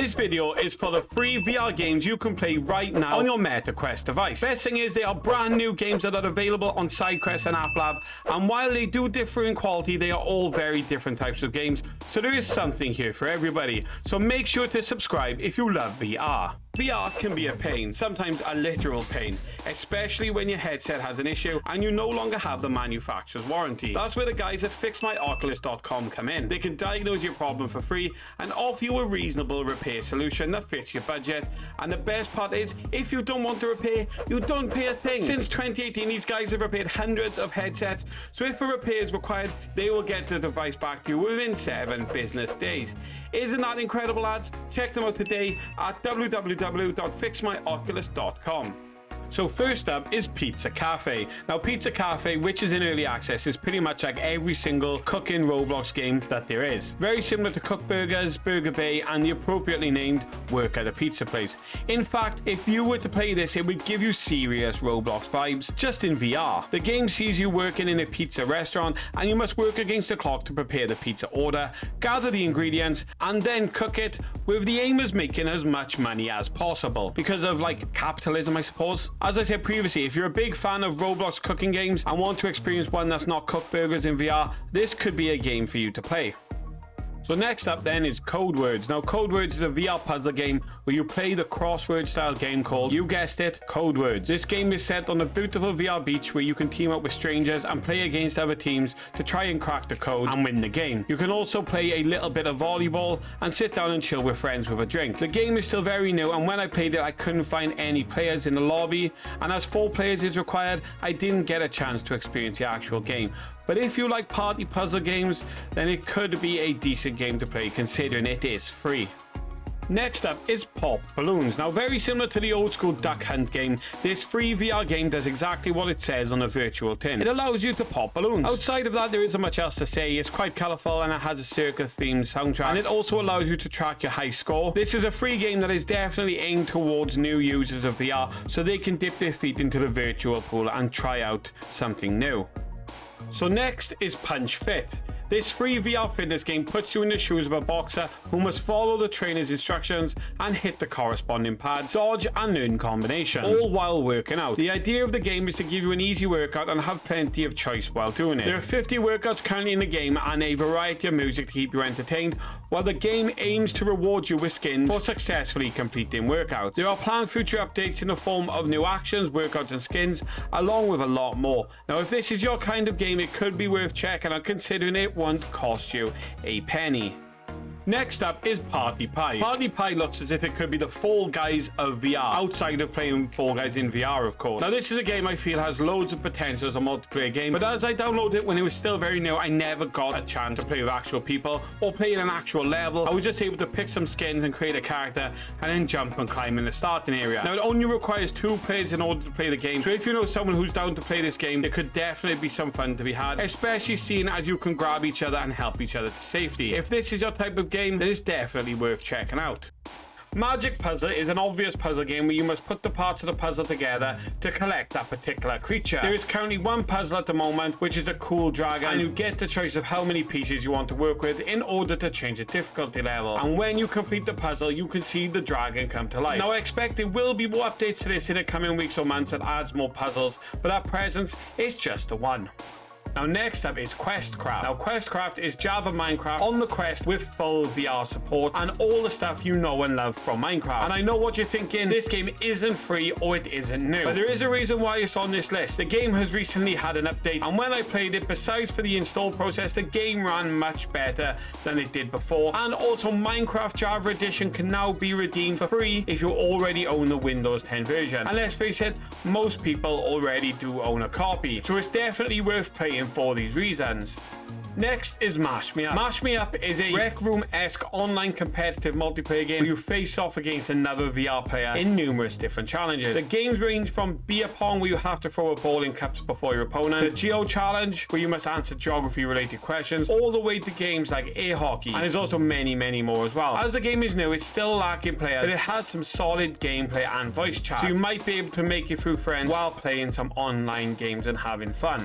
This video is for the free VR games you can play right now on your MetaQuest device. Best thing is they are brand new games that are available on SIDEQUEST and AppLab, and while they do differ in quality, they are all very different types of games, so there is something here for everybody. So make sure to subscribe if you love VR. VR can be a pain, sometimes a literal pain, especially when your headset has an issue and you no longer have the manufacturer's warranty. That's where the guys at FixMyOculus.com come in. They can diagnose your problem for free and offer you a reasonable repair solution that fits your budget. And the best part is, if you don't want to repair, you don't pay a thing. Since 2018, these guys have repaired hundreds of headsets, so if a repair is required, they will get the device back to you within 7 business days. Isn't that incredible, lads? Check them out today at www.fixmyoculus.com. So first up is Pizza Café. Now Pizza Café, which is in early access, is pretty much like every single cooking Roblox game that there is. Very similar to Cook Burgers, Burger Bay, and the appropriately named Work at a Pizza Place. In fact, if you were to play this, it would give you serious Roblox vibes, just in VR. The game sees you working in a pizza restaurant, and you must work against the clock to prepare the pizza order, gather the ingredients, and then cook it, with the aim of making as much money as possible. Because of, like, capitalism, I suppose. As I said previously, if you're a big fan of Roblox cooking games and want to experience one that's not Cook Burgers in VR, this could be a game for you to play. So next up then is Codewords. Now Codewords is a VR puzzle game where you play the crossword style game called, you guessed it, Codewords. This game is set on a beautiful VR beach where you can team up with strangers and play against other teams to try and crack the code and win the game. You can also play a little bit of volleyball and sit down and chill with friends with a drink. The game is still very new, and when I played it I couldn't find any players in the lobby, and as 4 players is required, I didn't get a chance to experience the actual game. But if you like party puzzle games, then it could be a decent game to play considering it is free. Next up is Pop Balloons. Now very similar to the old school Duck Hunt game, this free VR game does exactly what it says on the virtual tin. It allows you to pop balloons. Outside of that, there isn't much else to say. It's quite colourful and it has a circus themed soundtrack, and it also allows you to track your high score. This is a free game that is definitely aimed towards new users of VR, so they can dip their feet into the virtual pool and try out something new. So next is Punch Fit. This free VR fitness game puts you in the shoes of a boxer who must follow the trainer's instructions and hit the corresponding pads, dodge and learn combinations, all while working out. The idea of the game is to give you an easy workout and have plenty of choice while doing it. There are 50 workouts currently in the game and a variety of music to keep you entertained, while the game aims to reward you with skins for successfully completing workouts. There are planned future updates in the form of new actions, workouts and skins, along with a lot more. Now if this is your kind of game, it could be worth checking out considering it won't cost you a penny. Next up is Party Pie. Party Pie looks as if it could be the Fall Guys of VR, outside of playing Fall Guys in VR, of course. Now this is a game I feel has loads of potential as a multiplayer game, but as I downloaded it when it was still very new, I never got a chance to play with actual people or play in an actual level. I was just able to pick some skins and create a character and then jump and climb in the starting area. Now it only requires 2 players in order to play the game, so if you know someone who's down to play this game, it could definitely be some fun to be had, especially seeing as you can grab each other and help each other to safety. If this is your type of game, then it's definitely worth checking out. Magic Puzzle is an obvious puzzle game where you must put the parts of the puzzle together to collect that particular creature. There is currently 1 puzzle at the moment, which is a cool dragon, and you get the choice of how many pieces you want to work with in order to change the difficulty level. And when you complete the puzzle, you can see the dragon come to life. Now I expect there will be more updates to this in the coming weeks or months that adds more puzzles, but at present, it's just the one. Now next up is Questcraft. Now Questcraft is Java Minecraft on the Quest with full VR support and all the stuff you know and love from Minecraft. And I know what you're thinking, this game isn't free or it isn't new. But there is a reason why it's on this list. The game has recently had an update, and when I played it, besides for the install process, the game ran much better than it did before. And also Minecraft Java Edition can now be redeemed for free if you already own the Windows 10 version. And let's face it, most people already do own a copy. So it's definitely worth playing for these reasons. Next is Mash Me Up. Mash Me Up is a Rec Room-esque online competitive multiplayer game where you face off against another VR player in numerous different challenges. The games range from beer pong, where you have to throw a ball in cups before your opponent, to Geo Challenge, where you must answer geography-related questions, all the way to games like air hockey, and there's also many more as well. As the game is new, it's still lacking players, but it has some solid gameplay and voice chat, so you might be able to make it through friends while playing some online games and having fun.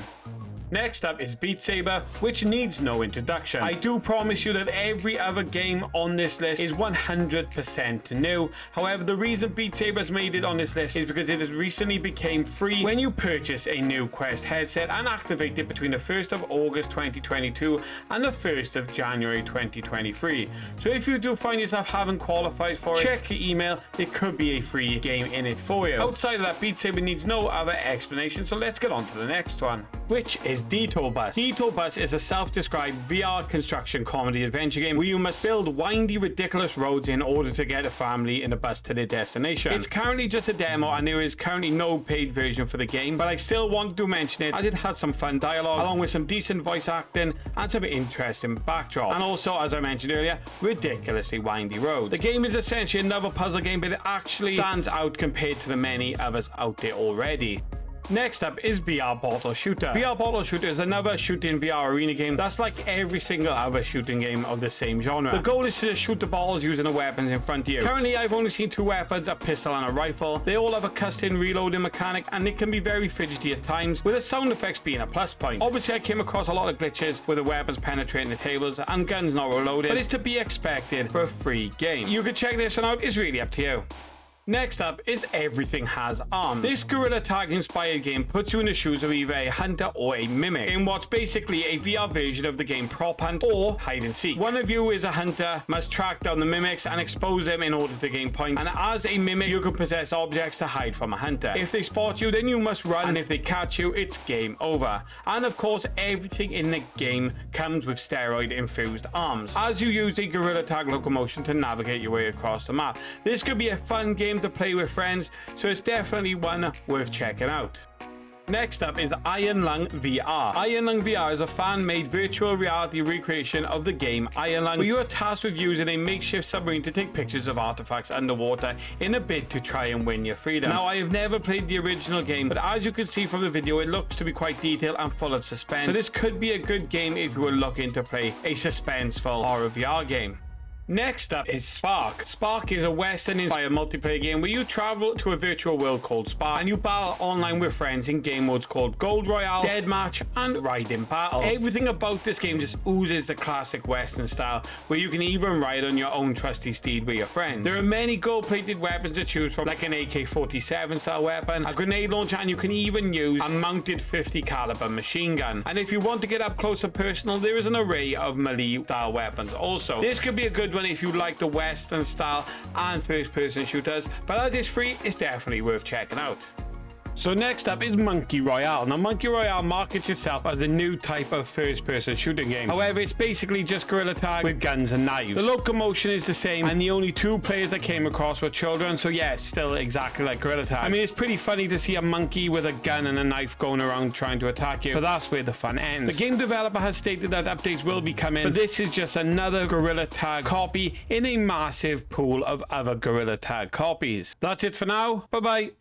Next up is Beat Saber, which needs no introduction. I do promise you that every other game on this list is 100% new. However, the reason Beat Saber's made it on this list is because it has recently became free when you purchase a new Quest headset and activate it between the 1st of August 2022 and the 1st of January 2023. So if you do find yourself having qualified for it, check your email. There could be a free game in it for you. Outside of that, Beat Saber needs no other explanation, so let's get on to the next one, which is DETOUR Bus. DETOUR Bus is a self-described VR construction comedy adventure game where you must build windy, ridiculous roads in order to get a family in a bus to their destination. It's currently just a demo and there is currently no paid version for the game, but I still wanted to mention it as it has some fun dialogue along with some decent voice acting and some interesting backdrop, and also, as I mentioned earlier, ridiculously windy roads. The game is essentially another puzzle game, but it actually stands out compared to the many others out there already. Next up is VR Bottle Shooter. VR Bottle Shooter is another shooting VR arena game that's like every single other shooting game of the same genre. The goal is to shoot the bottles using the weapons in front of you. Currently, I've only seen 2 weapons, a pistol and a rifle. They all have a custom reloading mechanic and it can be very fidgety at times, with the sound effects being a plus point. Obviously, I came across a lot of glitches with the weapons penetrating the tables and guns not reloaded, but it's to be expected for a free game. You can check this one out, it's really up to you. Next up is Everything Has Arms. This Gorilla Tag inspired game puts you in the shoes of either a hunter or a mimic in what's basically a VR version of the game Prop Hunt or Hide and Seek. One of you is a hunter, must track down the mimics and expose them in order to gain points, and as a mimic you can possess objects to hide from a hunter. If they spot you, then you must run, and if they catch you, it's game over. And of course, everything in the game comes with steroid infused arms as you use a Gorilla Tag locomotion to navigate your way across the map. This could be a fun game to play with friends, so it's definitely one worth checking out. Next up is Iron Lung VR. Iron Lung VR is a fan-made virtual reality recreation of the game Iron Lung, where you are tasked with using a makeshift submarine to take pictures of artifacts underwater in a bid to try and win your freedom. Now, I have never played the original game, but as you can see from the video, it looks to be quite detailed and full of suspense. So this could be a good game if you were looking to play a suspenseful horror VR game. Next up is Spark. Spark is a Western-inspired multiplayer game where you travel to a virtual world called Spark and you battle online with friends in game modes called Gold Royale, Deathmatch, and Ride in Battle. Everything about this game just oozes the classic Western style, where you can even ride on your own trusty steed with your friends. There are many gold-plated weapons to choose from, like an AK-47 style weapon, a grenade launcher, and you can even use a mounted 50 caliber machine gun. And if you want to get up close and personal, there is an array of melee style weapons also. This could be a good one if you like the Western style and first person shooters, but as it's free, it's definitely worth checking out. So next up is Monkey Royale. Now, Monkey Royale markets itself as a new type of first-person shooting game. However, it's basically just Gorilla Tag with guns and knives. The locomotion is the same, and the only 2 players I came across were children, so yeah, it's still exactly like Gorilla Tag. I mean, it's pretty funny to see a monkey with a gun and a knife going around trying to attack you, but that's where the fun ends. The game developer has stated that updates will be coming, but this is just another Gorilla Tag copy in a massive pool of other Gorilla Tag copies. That's it for now. Bye-bye.